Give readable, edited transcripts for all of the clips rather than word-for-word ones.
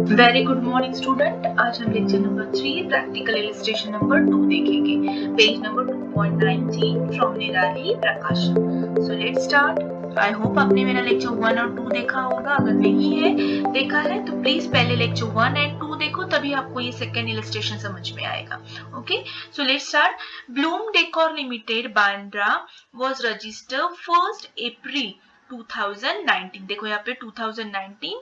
Very good morning student. आज हम lecture number 3 practical illustration number 2 देखेंगे। पेज नंबर 2.19 फ्रॉम निराली प्रकाशन। So let's start. I hope आपने मेरा लेक्चर 1 और 2 देखा होगा। अगर नहीं है देखा है तो प्लीज पहले लेक्चर 1 एंड 2 देखो, तभी आपको ये सेकेंड इलस्ट्रेशन समझ में आएगा। Okay, so let's start. Bloom decor limited Bandra was registered 1 अप्रैल 2019। देखो यहाँ पे 2019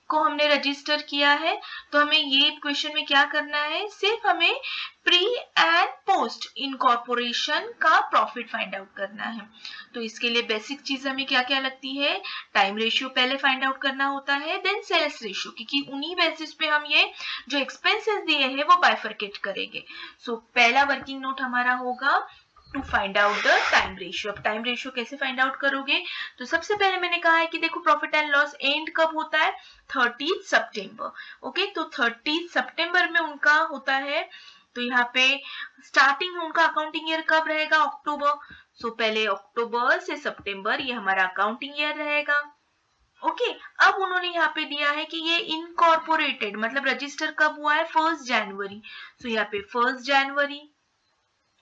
को हमने रजिस्टर किया है। तो हमें ये क्वेश्चन में क्या करना है, सिर्फ हमें प्री एंड पोस्ट इनकॉर्पोरेशन का प्रॉफिट फाइंड आउट करना है। तो इसके लिए बेसिक चीज हमें क्या क्या लगती है, टाइम रेशियो पहले फाइंड आउट करना होता है, देन सेल्स रेशियो, क्योंकि उन्हीं बेसिस पे हम ये जो एक्सपेंसेस दिए हैं वो बाइफरकेट करेंगे। सो पहला वर्किंग नोट हमारा होगा to find out the time ratio. अब टाइम रेशियो कैसे फाइंड आउट करोगे, तो सबसे पहले मैंने कहा है कि देखो प्रॉफिट एंड लॉस एंड कब होता है, 30 सितंबर। ओके, तो 30 सितंबर में उनका होता है। तो यहाँ पे स्टार्टिंग उनका अकाउंटिंग ईयर कब रहेगा, अक्टूबर। सो पहले अक्टूबर से सितंबर ये हमारा अकाउंटिंग ईयर रहेगा। ओके, अब उन्होंने यहाँ पे दिया है कि ये इनकॉर्पोरेटेड मतलब रजिस्टर कब हुआ है, 1 जनवरी। सो यहाँ पे 1 जनवरी।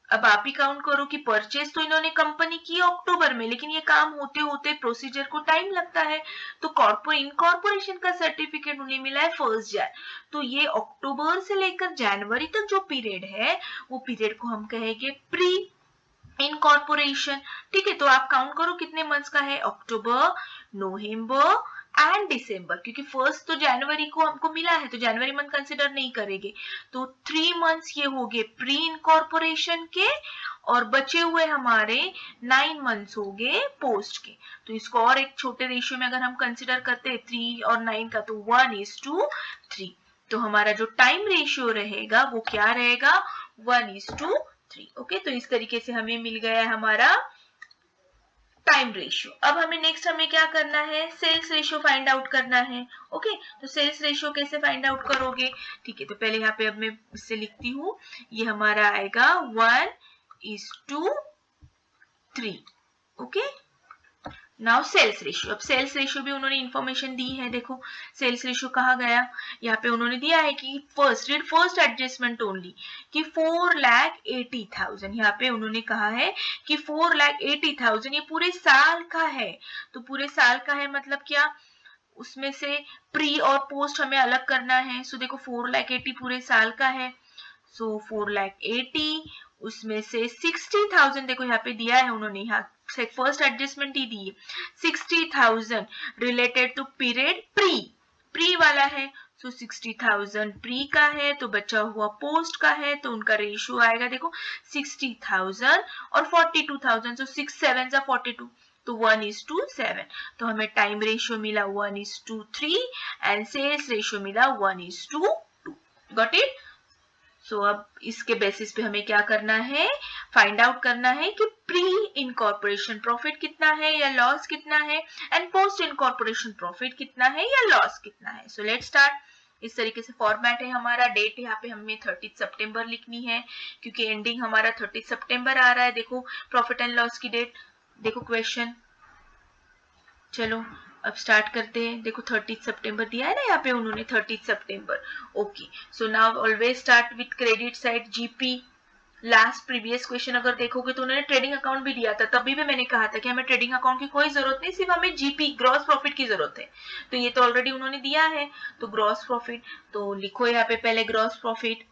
अब आप ही काउंट करो कि परचेज तो इन्होंने कंपनी की अक्टूबर में, लेकिन ये काम होते होते प्रोसीजर को टाइम लगता है। तो इनकॉर्पोरेशन का सर्टिफिकेट उन्हें मिला है 1 जन। तो ये अक्टूबर से लेकर जनवरी तक जो पीरियड है वो पीरियड को हम कहेंगे प्री इनकॉर्पोरेशन। ठीक है, तो आप काउंट करो कितने मंथ्स का है, अक्टूबर, नवंबर एंड दिसंबर, क्योंकि 1 तो जनवरी को हमको मिला है तो जनवरी मंथ कंसिडर नहीं करेंगे। तो 3 मंथ्स ये हो गए प्री इनकॉर्पोरेशन के, और बचे हुए हमारे 9 मंथ्स हो गए पोस्ट के। तो इसको और एक छोटे रेशियो में अगर हम कंसिडर करते हैं 3 और 9 का, तो 1:3। तो हमारा जो टाइम रेशियो रहेगा वो क्या रहेगा, 1:3। ओके, तो इस तरीके से हमें मिल गया है हमारा टाइम रेशियो। अब हमें नेक्स्ट हमें क्या करना है, सेल्स रेशियो फाइंड आउट करना है। ओके, तो सेल्स रेशियो कैसे फाइंड आउट करोगे, ठीक है, तो पहले यहाँ पे अब मैं इससे लिखती हूँ, ये हमारा आएगा 1:3। Okay, now sales ratio. अब सेल्स रेशियो भी उन्होंने इंफॉर्मेशन दी है। देखो सेल्स रेशियो कहा गया, यहाँ पे उन्होंने दिया है कि फर्स्ट एडजस्टमेंट ओनली कि 4,80,000। यहाँ पे उन्होंने कहा है कि 4,80,000 ये पूरे साल का है। तो पूरे साल का है मतलब क्या, उसमें से प्री और पोस्ट हमें अलग करना है। सो देखो 4,80,000 पूरे साल का है। सो 4,80,000 उसमें से 60,000 देखो यहाँ पे दिया है उन्होंने, यहाँ से फर्स्ट एडजस्टमेंट ही दी है 60,000 रिलेटेड टू पीरियड प्री वाला है। सो 60,000 प्री का है, तो बचा हुआ पोस्ट का है, तो उनका रेशियो आएगा देखो 60,000 और 42,000। सो 6 7 जा 42, तो 1:7। तो हमें टाइम रेशियो मिला 1:3 एंड सेल्स रेशियो मिला 1:2। Got it. सो अब इसके बेसिस पे हमें क्या करना है, फाइंड आउट करना है कि प्री इनकॉर्पोरेशन प्रॉफिट कितना है या लॉस कितना है, एंड पोस्ट इनकॉर्पोरेशन प्रॉफिट कितना है या लॉस कितना है। So let's start. इस तरीके से फॉर्मेट है हमारा। डेट यहाँ पे हमें 30 सितंबर लिखनी है, क्योंकि एंडिंग हमारा 30 सितंबर आ रहा है। देखो प्रॉफिट एंड लॉस की डेट, देखो क्वेश्चन। चलो अब स्टार्ट करते हैं। देखो 30 सितंबर दिया है ना यहाँ पे उन्होंने, 30 सितंबर। Okay, so now always start with credit side GP. Last previous question अगर देखोगे तो उन्होंने ट्रेडिंग अकाउंट भी दिया था, तभी भी मैंने कहा था कि हमें ट्रेडिंग अकाउंट की कोई जरूरत नहीं, सिर्फ हमें जीपी ग्रॉस प्रॉफिट की जरूरत है। तो ये तो ऑलरेडी उन्होंने दिया है, तो ग्रॉस प्रॉफिट तो लिखो यहाँ पे पहले ग्रॉस प्रॉफिट।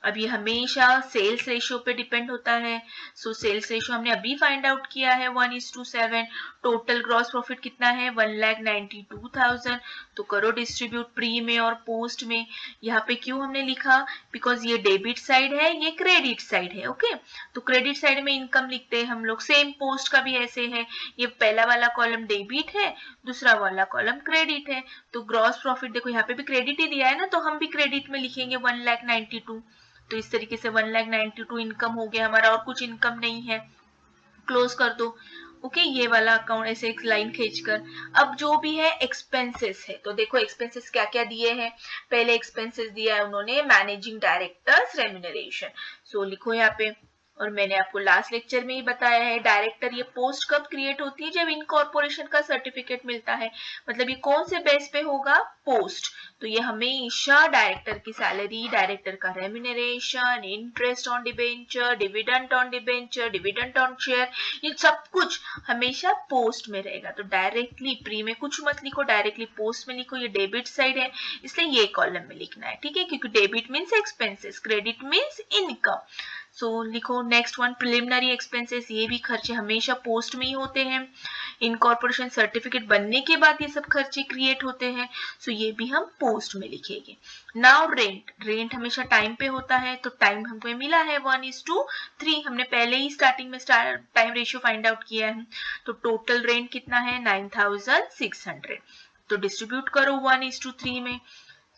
अब ये हमेशा सेल्स रेशियो पे डिपेंड होता है। सो सेल्स रेशियो हमने अभी फाइंड आउट किया है 1:7। टोटल ग्रॉस प्रॉफिट कितना है, 1,92,000। तो करो डिस्ट्रीब्यूट प्री में और पोस्ट में। यहाँ पे क्यों हमने लिखा, बिकॉज ये डेबिट साइड है, ये क्रेडिट साइड है। ओके, तो क्रेडिट साइड में इनकम लिखते हैं हम लोग, सेम पोस्ट का भी ऐसे है। ये पहला वाला कॉलम डेबिट है, दूसरा वाला कॉलम क्रेडिट है। तो ग्रॉस प्रॉफिट देखो यहाँ पे भी क्रेडिट ही दिया है ना, तो हम भी क्रेडिट में लिखेंगे 1,92,000। तो इस तरीके से 1,92,000 इनकम हो गया हमारा, और कुछ इनकम नहीं है। क्लोज कर दो। ओके, ये वाला अकाउंट ऐसे एक लाइन खींचकर। अब जो भी है एक्सपेंसेस है, तो देखो एक्सपेंसेस क्या क्या दिए हैं। पहले एक्सपेंसेस दिया है उन्होंने मैनेजिंग डायरेक्टर्स रेम्यूनरेशन। सो लिखो यहाँ पे, और मैंने आपको लास्ट लेक्चर में ही बताया है, डायरेक्टर ये पोस्ट कब क्रिएट होती है, जब इनकॉर्पोरेशन का सर्टिफिकेट मिलता है। मतलब ये कौन से बेस पे होगा, पोस्ट, तो ये हमेशा डायरेक्टर की सैलरी, डायरेक्टर का remuneration, interest on debenture, dividend on debenture, dividend on share, ये सब कुछ हमेशा पोस्ट में रहेगा। तो डायरेक्टली प्री में कुछ मत लिखो, डायरेक्टली पोस्ट में लिखो। ये डेबिट साइड है इसलिए ये कॉलम में लिखना है, ठीक है, क्योंकि debit means expenses, credit means income. So लिखो नेक्स्ट वन, प्रिलिमिनरी एक्सपेंसेस, ये भी खर्चे हमेशा पोस्ट में ही होते हैं। इनकॉर्पोरेशन सर्टिफिकेट बनने के बाद ये सब खर्चे क्रिएट होते हैं, सो ये भी हम पोस्ट में लिखेंगे। नाउ रेंट, रेंट हमेशा टाइम पे होता है, तो टाइम हमको मिला है 1:3, हमने पहले ही स्टार्टिंग में टाइम रेशियो फाइंड आउट किया है। तो टोटल रेंट कितना है 9600, तो डिस्ट्रीब्यूट करो 1:3 में।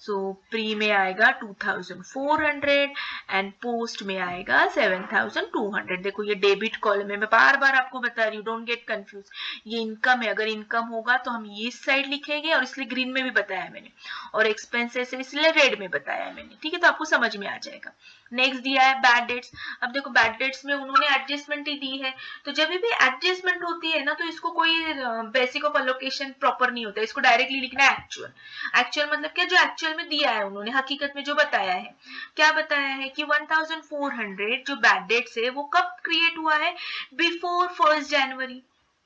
सो प्री में आएगा 2400 एंड पोस्ट में आएगा 7200। देखो ये डेबिट कॉलम है, मैं बार बार आपको बता रही हूँ, डोंट गेट कंफ्यूज। ये इनकम है, अगर इनकम होगा तो हम ये साइड लिखेंगे, और इसलिए ग्रीन में भी बताया मैंने, और एक्सपेंसेस है इसलिए रेड में बताया मैंने, ठीक है, तो आपको समझ में आ जाएगा। नेक्स्ट दिया है बैड डेट्स। अब देखो बैड डेट्स में उन्होंने एडजस्टमेंट ही दी है, तो जब भी एडजस्टमेंट होती है ना, तो इसको कोई बेसिक ऑफ अलोकेशन प्रॉपर नहीं होता, इसको डायरेक्टली लिखना है एक्चुअल। एक्चुअल मतलब क्या, जो एक्चुअल में दिया है उन्होंने, हकीकत में जो बताया है, क्या बताया है कि 1400 जो बैड डेट्स है वो कब क्रिएट हुआ है, बिफोर 1 जनवरी।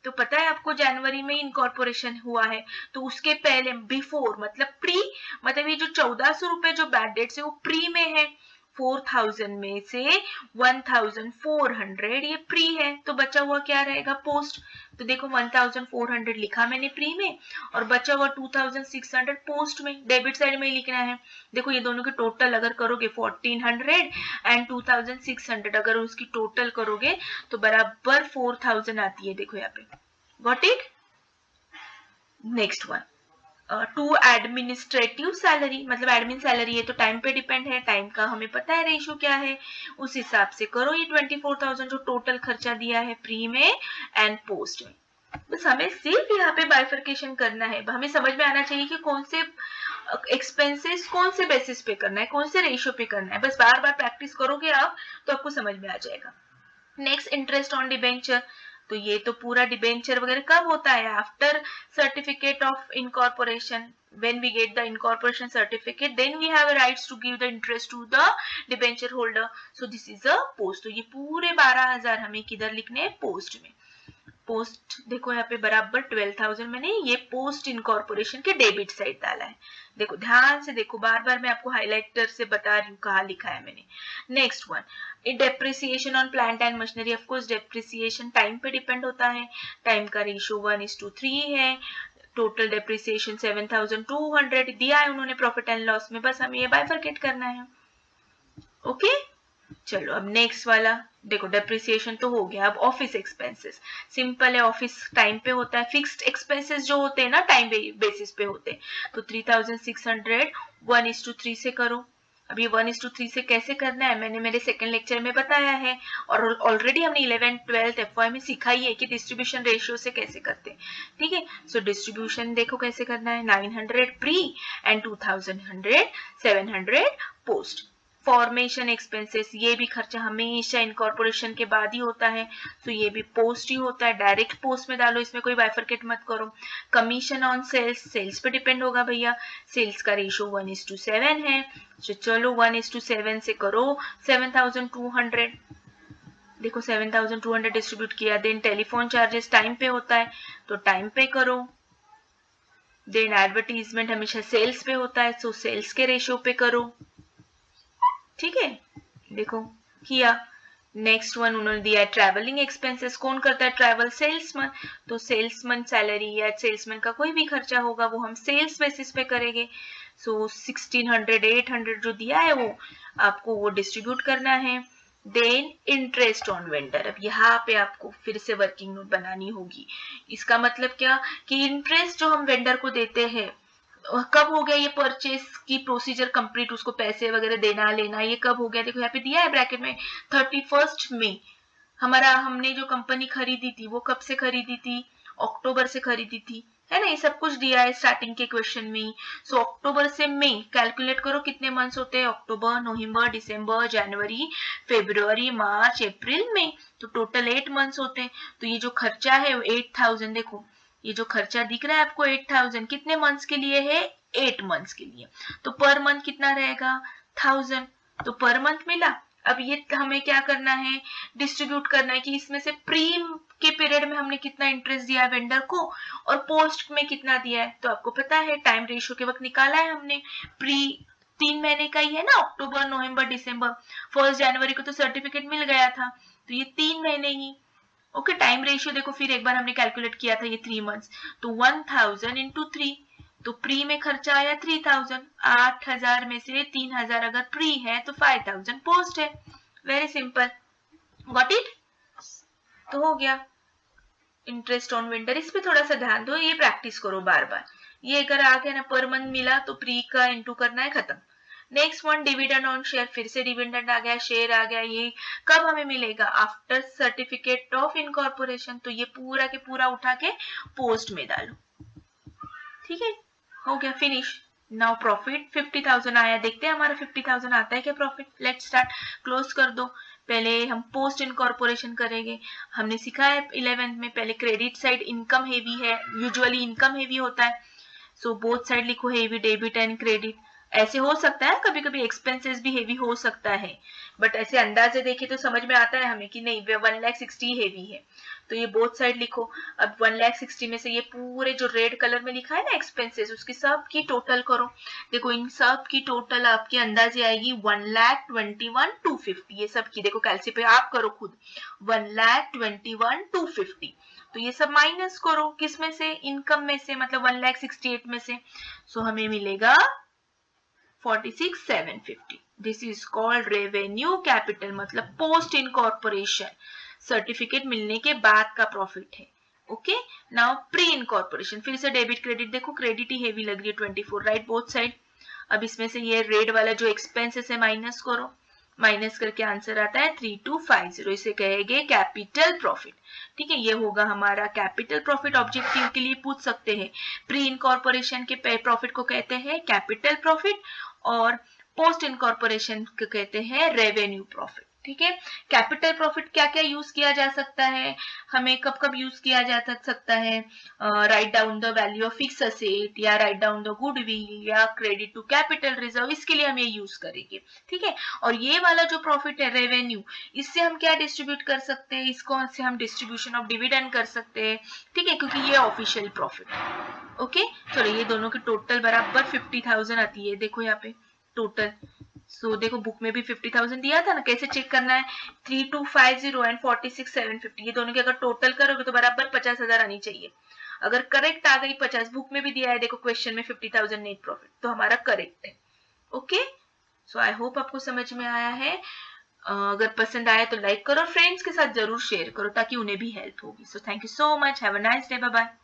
तो पता है आपको जनवरी में इनकॉर्पोरेशन हुआ है, तो उसके पहले बिफोर मतलब प्री, मतलब ये जो 1400 रुपए जो बैड डेट्स है वो प्री में है। 4000 में से 1400 ये प्री है, तो बचा हुआ क्या रहेगा पोस्ट। तो देखो 1400 लिखा मैंने प्री में, और बचा हुआ 2600 पोस्ट में, डेबिट साइड में ही लिखना है। देखो ये दोनों के टोटल अगर करोगे 1400 एंड 2600, अगर उसकी टोटल करोगे तो बराबर 4000 आती है। देखो यहाँ पे, got it. Next one, to administrative salary, मतलब एडमिन सैलरी है तो टाइम पे डिपेंड है, टाइम का हमें पता है रेशियो क्या है, उस हिसाब से करो ये 24,000 जो टोटल खर्चा दिया है प्री में एंड पोस्ट में। बस हमें सिर्फ यहाँ पे बाइफर्केशन करना है, हमें समझ में आना चाहिए कि कौन से एक्सपेंसेस कौन से बेसिस पे करना है, कौन से रेशियो पे करना है। बस बार बार प्रैक्टिस करोगे आप तो आपको समझ में आ जाएगा। नेक्स्ट, इंटरेस्ट ऑन डिबेंचर, तो ये तो पूरा डिबेंचर वगैरह कब होता है, after certificate of incorporation. when we get the incorporation certificate then we have a rights to give the interest to the debenture holder, so this is a post। तो ये पूरे 12,000 हमें किधर लिखने हैं, पोस्ट में। पोस्ट देखो यहाँ पे बराबर 12,000 मैंने ये पोस्ट इनकॉर्पोरेशन के डेबिट साइड डाला है। देखो ध्यान से देखो, बार बार मैं आपको हाइलाइटर से बता रही हूँ कहाँ लिखा है मैंने। Next one, depreciation on plant and machinery. Of course depreciation time पे डिपेंड होता है, टाइम का रेशियो 1:3 है। टोटल डेप्रिसिएशन 7200 दिया है उन्होंने प्रॉफिट एंड लॉस में, बस हमें ये बाइफरकेट करना है। ओके चलो अब नेक्स्ट वाला देखो, डेप्रिसिएशन तो हो गया। अब ऑफिस एक्सपेंसेस, सिंपल है, ऑफिस टाइम पे होता है। फिक्स्ड एक्सपेंसेस जो होते हैं ना टाइम बेसिस पे होते हैं, तो 3600 1:3 से करो। अब ये 1:3 से कैसे करना है मैंने मेरे सेकंड लेक्चर में बताया है, और ऑलरेडी हमने 11th 12th FY में सिखा ही है कि डिस्ट्रीब्यूशन रेशियो से कैसे करते हैं, ठीक है। सो डिस्ट्रीब्यूशन देखो कैसे करना है, 900 pre and 2100 700 post. Formation expenses, ये भी खर्चा हमेशा इनकॉर्पोरेशन के बाद ही होता है, तो ये भी पोस्ट ही होता है, डायरेक्ट पोस्ट में डालो, इसमें कोई बाइफरकेट मत करो। कमीशन ऑन सेल्स, सेल्स पे डिपेंड होगा भैया, सेल्स का रेशियो 1:7 है, तो चलो 1:7 से करो 7200। देखो 7200 डिस्ट्रीब्यूट किया। देन टेलीफोन चार्जेस टाइम पे होता है तो टाइम पे करो। देन एडवर्टीजमेंट हमेशा सेल्स पे होता है, सो सेल्स के रेशियो पे करो, ठीक है। देखो किया। नेक्स्ट वन उन्होंने दिया है ट्रैवलिंग एक्सपेंसेस, कौन करता है ट्रैवल, सेल्समैन। तो सेल्समैन सैलरी या सेल्समैन का कोई भी खर्चा होगा वो हम सेल्स बेसिस पे करेंगे। सो 1600 800 जो दिया है वो आपको वो डिस्ट्रीब्यूट करना है। देन इंटरेस्ट ऑन वेंडर, अब यहाँ पे आपको फिर से वर्किंग नोट बनानी होगी। इसका मतलब क्या कि इंटरेस्ट जो हम वेंडर को देते हैं, कब हो गया ये परचेस की प्रोसीजर कंप्लीट, उसको पैसे वगैरह देना लेना, ये कब हो गया। देखो यहाँ पे दिया है ब्रैकेट में 31 मई। हमने जो कंपनी खरीदी थी वो कब से खरीदी थी, अक्टूबर से खरीदी थी, है ना, ये सब कुछ दिया है स्टार्टिंग के क्वेश्चन में। सो अक्टूबर से मई कैलकुलेट करो कितने मंथ्स होते हैं, अक्टूबर नवंबर दिसंबर जनवरी फरवरी मार्च अप्रैल मई, तो टोटल 8 मंथ्स होते हैं। तो ये जो खर्चा है 8000, देखो ये जो खर्चा दिख रहा है आपको 8000 कितने मंथ्स के लिए है, 8 मंथ्स के लिए। तो पर मंथ कितना रहेगा 1000। तो पर मंथ मिला। अब ये हमें क्या करना है, डिस्ट्रीब्यूट करना है कि इसमें से प्री के पीरियड में हमने कितना इंटरेस्ट दिया है वेंडर को और पोस्ट में कितना दिया है। तो आपको पता है टाइम रेशियो के वक्त निकाला है हमने, प्री 3 महीने का ही है ना, अक्टूबर नवंबर दिसंबर, 1 जनवरी को तो सर्टिफिकेट मिल गया था, तो ये 3 महीने ही। ओके, टाइम रेशियो देखो फिर एक बार हमने कैलकुलेट किया था ये 3 मंथ्स, तो 1000 इंटू 3, तो प्री में खर्चा आया 3000, 8000 में से 3000 अगर प्री है तो 5000 पोस्ट है। Very simple, got it. तो हो गया इंटरेस्ट ऑन वेंडर। इस पे थोड़ा सा ध्यान दो, ये प्रैक्टिस करो बार बार। ये अगर आ गया ना पर मंथ मिला तो प्री का इंटू करना है, खत्म। Next one dividend on share, फिर से डिविडेंड आ गया, शेयर आ गया। ये कब हमें मिलेगा, आफ्टर सर्टिफिकेट ऑफ इनकॉर्पोरेशन। तो ये पूरा के पूरा उठा के पोस्ट में डालो, ठीक है, हो गया, फिनिश। नाउ प्रॉफिट 50,000 आया, देखते हैं हमारा 50,000 आता है क्या प्रॉफिट। लेट्स स्टार्ट, क्लोज कर दो। पहले हम पोस्ट इनकॉर्पोरेशन करेंगे। हमने सीखा है 11th में, पहले क्रेडिट साइड इनकम हेवी है, यूजुअली इनकम हेवी होता है। सो बोथ साइड लिखो, हेवी डेबिट एंड क्रेडिट। ऐसे हो सकता है कभी कभी एक्सपेंसेस भी हेवी हो सकता है, बट ऐसे अंदाजे देखे तो समझ में आता है हमें कि नहीं 1,60,000 हेवी है, तो ये बोथ साइड लिखो। अब 1,60,000 में से ये पूरे जो रेड कलर में लिखा है ना एक्सपेंसेस, उसकी सब की टोटल करो। देखो इन सब की टोटल आपके अंदाजे आएगी 1,21,250। ये सब की देखो कैलसी पे आप करो खुद, 1,21,250। तो ये सब माइनस करो किसमें से, इनकम में से, मतलब 1,68,000 में से। सो हमें मिलेगा 46,750। This is called revenue capital, मतलब पोस्ट इनकॉर्पोरेशन सर्टिफिकेट मिलने के बाद का प्रॉफिट है। ओके, नाउ प्री इनकॉर्पोरेशन, फिर से डेबिट क्रेडिट, देखो क्रेडिट ही हेवी लग रही है 24, राइट, बोथ साइड। अब इसमें से ये रेड वाला जो एक्सपेंसेस है माइनस करो, माइनस करके आंसर आता है 3250। इसे कहेंगे कैपिटल प्रॉफिट, ठीक है। ये होगा हमारा कैपिटल प्रॉफिट। ऑब्जेक्टिव के लिए पूछ सकते हैं, प्री इनकॉर्पोरेशन के प्रॉफिट को कहते हैं कैपिटल प्रॉफिट और पोस्ट इनकॉर्पोरेशन को कहते हैं रेवेन्यू प्रॉफिट, ठीक है। कैपिटल प्रॉफिट क्या क्या यूज किया जा सकता है, हमें कब कब यूज किया जा सकता है, write down the value of fix asset, या राइट डाउन द गुडविल, या क्रेडिट टू कैपिटल रिजर्व, इसके लिए हम ये यूज करेंगे, ठीक है। और ये वाला जो प्रॉफिट है रेवेन्यू, इससे हम क्या डिस्ट्रीब्यूट कर सकते हैं, इसको से हम डिस्ट्रीब्यूशन ऑफ डिविडेंड कर सकते हैं, ठीक है, क्योंकि ये ऑफिशियल प्रॉफिट है। ओके, चलो ये दोनों की टोटल बराबर 50,000 आती है, देखो यहाँ पे टोटल। सो देखो बुक में भी 50,000 दिया था ना, कैसे चेक करना है, 3250 एंड 46,750, ये दोनों की अगर टोटल करोगे तो बराबर 50,000 आनी चाहिए। अगर करेक्ट आ गई 50, बुक में भी दिया है देखो क्वेश्चन में 50,000 नेट प्रॉफिट, तो हमारा करेक्ट है। ओके, सो आई होप आपको समझ में आया है। अगर पसंद आया तो लाइक करो, फ्रेंड्स के साथ जरूर शेयर करो ताकि उन्हें भी हेल्प होगी। So thank you so much, have a nice day, bye bye.